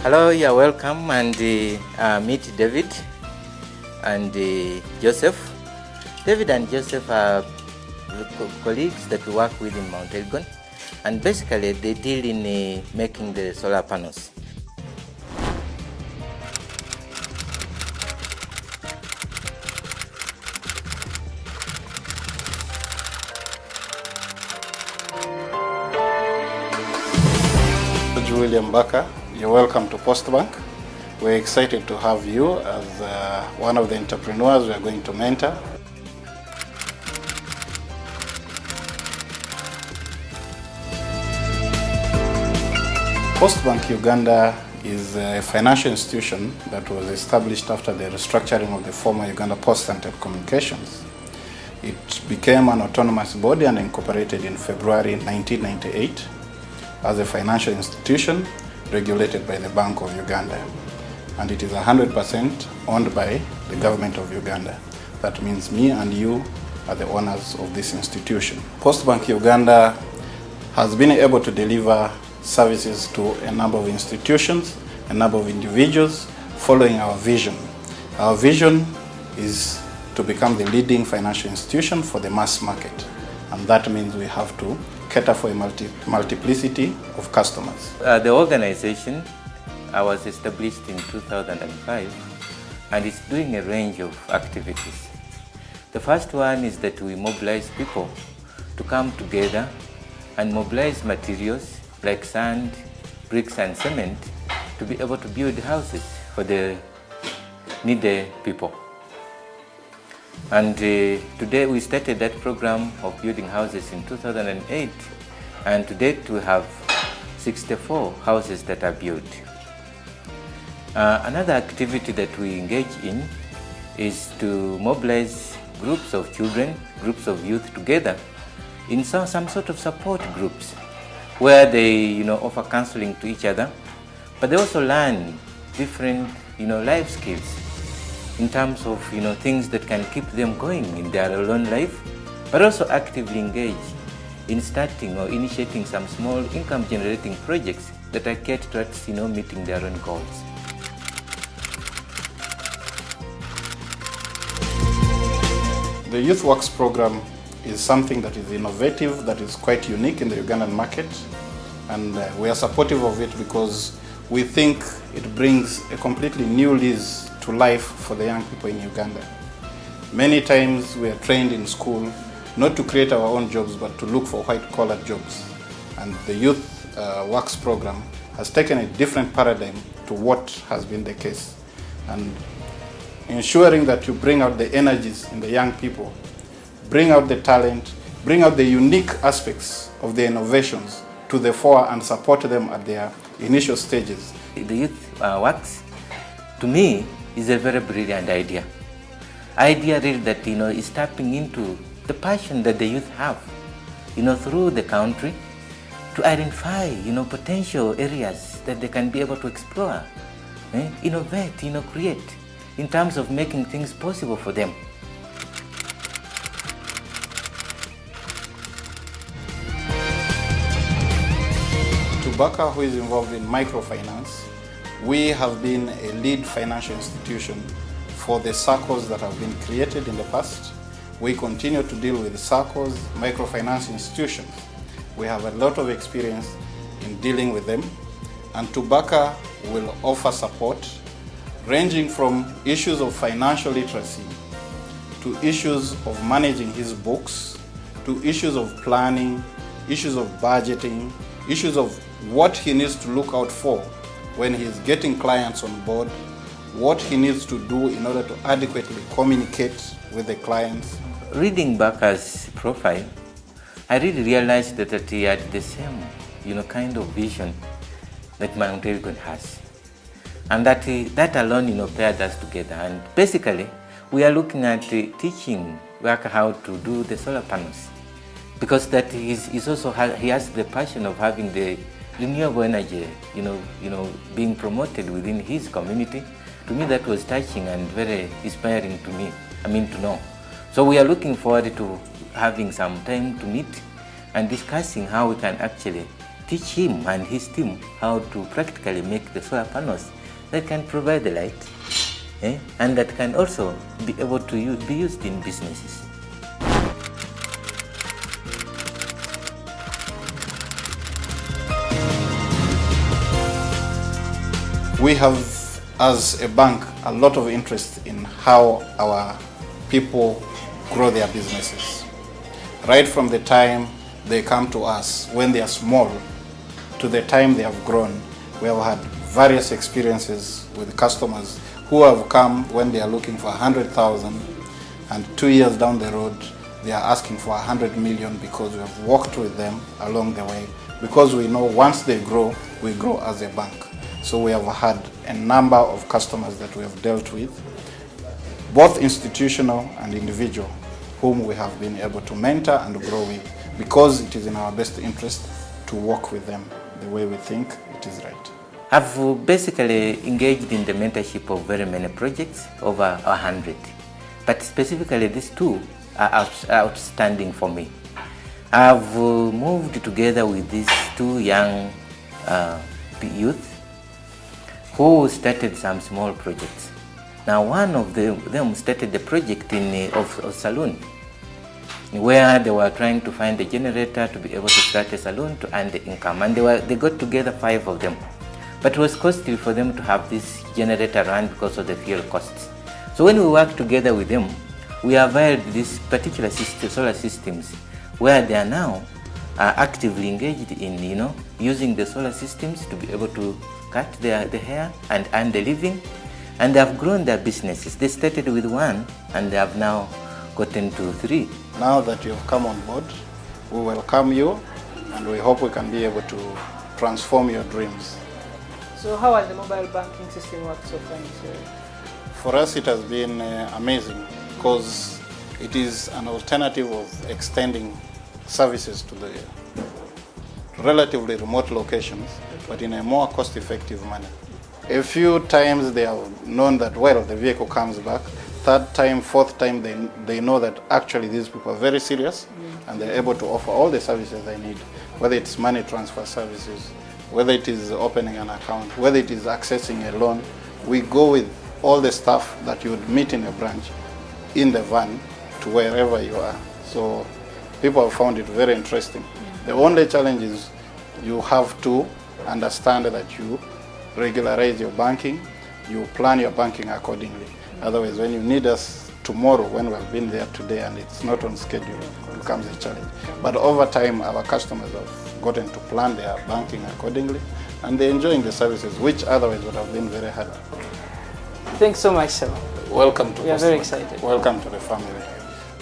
Hello, you're welcome, and meet David and Joseph. David and Joseph are colleagues that we work with in Mount Elgon, and basically they deal in making the solar panels. William Baka, you're welcome to Postbank. We're excited to have you as one of the entrepreneurs we are going to mentor. Postbank Uganda is a financial institution that was established after the restructuring of the former Uganda Post and Telecommunications. It became an autonomous body and incorporated in February 1998 as a financial institution regulated by the Bank of Uganda. And it is 100% owned by the government of Uganda. That means me and you are the owners of this institution. Postbank Uganda has been able to deliver services to a number of institutions, a number of individuals, following our vision. Our vision is to become the leading financial institution for the mass market. And that means we have to cater for a multiplicity of customers. The organization was established in 2005 and it's doing a range of activities. The first one is that we mobilize people to come together and mobilize materials like sand, bricks and cement to be able to build houses for the needy people. And today we started that program of building houses in 2008, and to date we have 64 houses that are built. Another activity that we engage in is to mobilize groups of children, groups of youth together in some sort of support groups where they offer counseling to each other, but they also learn different life skills in terms of things that can keep them going in their own life, but also actively engage in starting or initiating some small income generating projects that are geared towards meeting their own goals. The Youth Works program is something that is innovative, that is quite unique in the Ugandan market, and we are supportive of it because we think it brings a completely new lease to life for the young people in Uganda. Many times we are trained in school not to create our own jobs but to look for white-collar jobs. And the Youth Works program has taken a different paradigm to what has been the case. And ensuring that you bring out the energies in the young people, bring out the talent, bring out the unique aspects of the innovations to the fore and support them at their initial stages. The Youth Works, to me, is a very brilliant idea. Idea really that is tapping into the passion that the youth have, through the country to identify potential areas that they can be able to explore, innovate, create in terms of making things possible for them. To Baka, who is involved in microfinance, we have been a lead financial institution for the circles that have been created in the past. We continue to deal with circles, microfinance institutions. We have a lot of experience in dealing with them, and Tubaka will offer support ranging from issues of financial literacy to issues of managing his books, to issues of planning, issues of budgeting, issues of what he needs to look out for when he's getting clients on board, what he needs to do in order to adequately communicate with the clients. Reading Baka's profile, I really realized that he had the same, kind of vision that Mount Elgon has. And that alone, paired us together. And basically, we are looking at teaching Baka how to do the solar panels. Because that is also, he has the passion of having the renewable energy, being promoted within his community. To me, that was touching and very inspiring to me, to know. So we are looking forward to having some time to meet and discussing how we can actually teach him and his team how to practically make the solar panels that can provide the light, and that can also be able to be used in businesses. We have, as a bank, a lot of interest in how our people grow their businesses. Right from the time they come to us when they are small to the time they have grown, we have had various experiences with customers who have come when they are looking for 100,000, and 2 years down the road they are asking for 100 million because we have worked with them along the way, because we know once they grow, we grow as a bank. So we have had a number of customers that we have dealt with, both institutional and individual, whom we have been able to mentor and grow with, because it is in our best interest to work with them the way we think it is right. I've basically engaged in the mentorship of very many projects, over 100. But specifically these two are outstanding for me. I've moved together with these two young youth who started some small projects. Now one of them started the project of a saloon, where they were trying to find a generator to be able to start a saloon to earn the income. And they got together 5 of them. But it was costly for them to have this generator run because of the fuel costs. So when we worked together with them, we availed these particular solar systems, where they are now actively engaged in using the solar systems to be able to cut the hair and earn the living. And they have grown their businesses. They started with 1 and they have now gotten to 3. Now that you have come on board, we welcome you and we hope we can be able to transform your dreams. So how has the mobile banking system worked so far? For us it has been amazing, because it is an alternative of extending services to the relatively remote locations, but in a more cost-effective manner. A few times they have known that, well, the vehicle comes back. 3rd time, 4th time, they know that actually these people are very serious, and they're able to offer all the services they need, whether it's money transfer services, whether it is opening an account, whether it is accessing a loan. We go with all the stuff that you would meet in a branch in the van to wherever you are. So people have found it very interesting. The only challenge is you have to understand that you regularize your banking, you plan your banking accordingly. Otherwise, when you need us tomorrow, when we've been there today and it's not on schedule, it becomes a challenge. But over time, our customers have gotten to plan their banking accordingly, and they're enjoying the services, which otherwise would have been very hard. Thanks so much, sir. Welcome to We are very excited. Welcome to the family.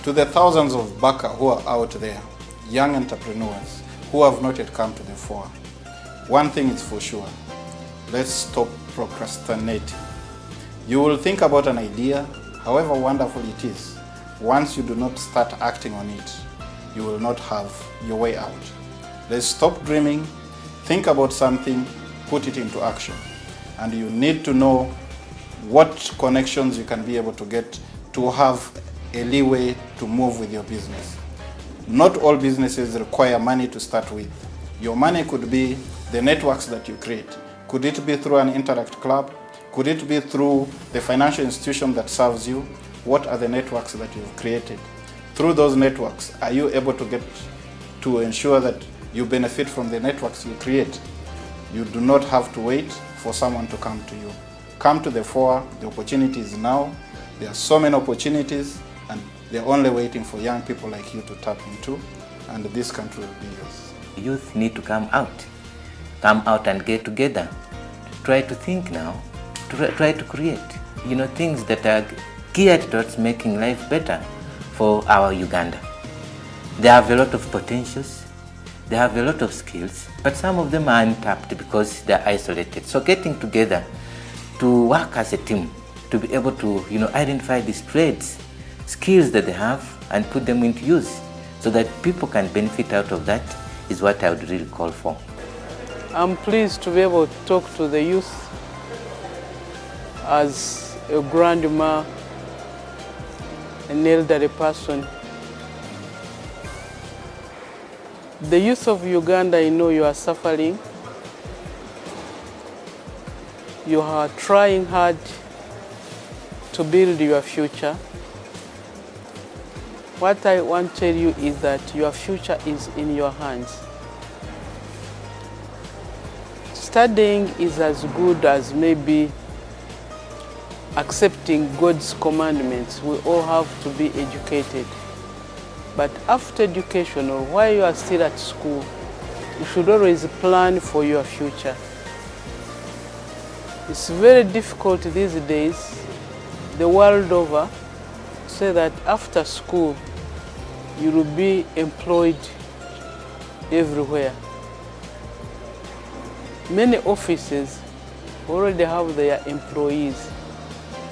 To the thousands of Baka who are out there, young entrepreneurs who have not yet come to the fore, one thing is for sure: let's stop procrastinating. You will think about an idea, however wonderful it is. Once you do not start acting on it, you will not have your way out. Let's stop dreaming, think about something, put it into action. And you need to know what connections you can be able to get to have a leeway to move with your business. Not all businesses require money to start with. Your money could be the networks that you create. Could it be through an Interact Club? Could it be through the financial institution that serves you? What are the networks that you've created? Through those networks, are you able to get to ensure that you benefit from the networks you create? You do not have to wait for someone to come to you. Come to the fore. The opportunity is now. There are so many opportunities, and they're only waiting for young people like you to tap into, and this country will be yours. Youth need to come out and get together. Try to think now, try to create, things that are geared towards making life better for our Uganda. They have a lot of potentials, they have a lot of skills, but some of them are untapped because they're isolated. So getting together to work as a team, to be able to identify these trades, skills that they have, and put them into use so that people can benefit out of that is what I would really call for. I'm pleased to be able to talk to the youth as a grandma, an elderly person. The youth of Uganda, I know you are suffering. You are trying hard to build your future. What I want to tell you is that your future is in your hands. Studying is as good as maybe accepting God's commandments. We all have to be educated. But after education, or while you are still at school, you should always plan for your future. It's very difficult these days, the world over, to say that after school, you will be employed everywhere. Many offices already have their employees,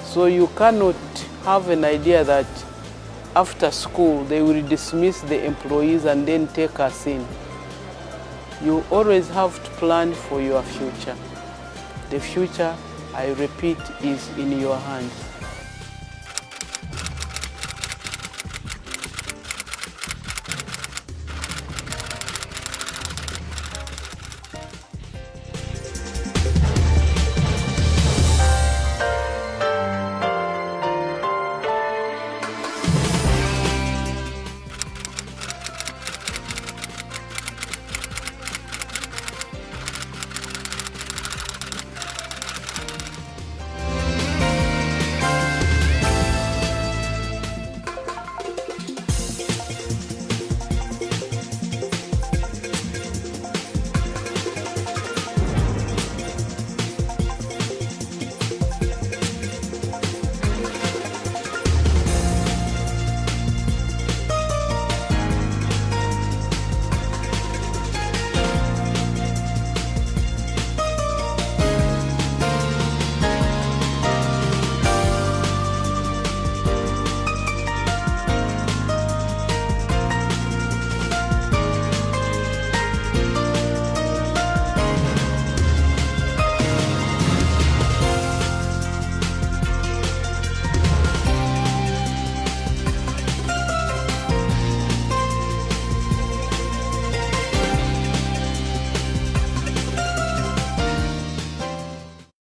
so you cannot have an idea that after school they will dismiss the employees and then take us in. You always have to plan for your future. The future, I repeat, is in your hands.